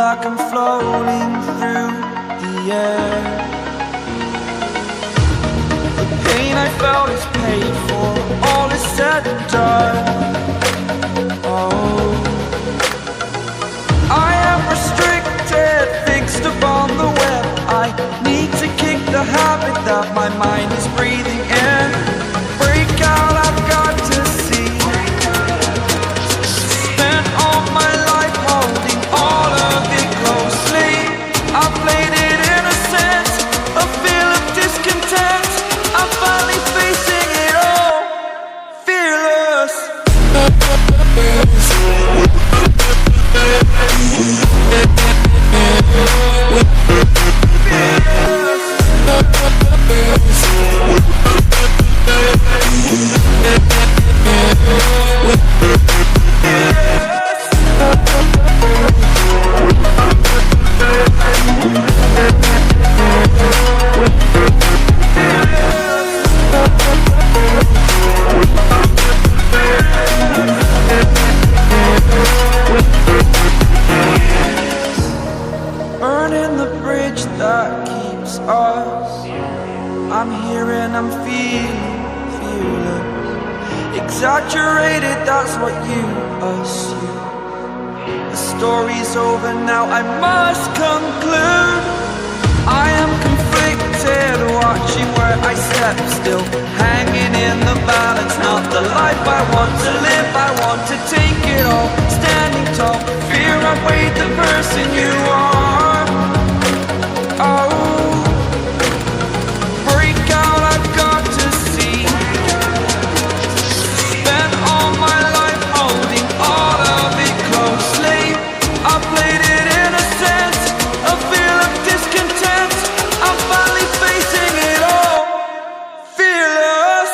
like I'm floating through the air. The pain I felt is paid for, all is said and done. Oh, I am restricted, fixed upon the web. I need to kick the habit that my mind is breathing in. Break out, I've got to see. Spent all my life holding all of it closely. I played it innocent, a feel of discontent. I'm finally facing it all, fearless. Burning the bridge that keeps us. I'm here and I'm feeling fearless. Exaggerated, that's what you assume. The story's over now, I must conclude. I am conflicted, watching where I step still, hanging in the balance. Not the life I want to live, I want to take it all. Standing tall, fear outweighed the person you are. Oh, break out, I've got to see. Spent all my life holding all of it closely. I played it innocent, a feel of discontent. I'm finally facing it all, fearless.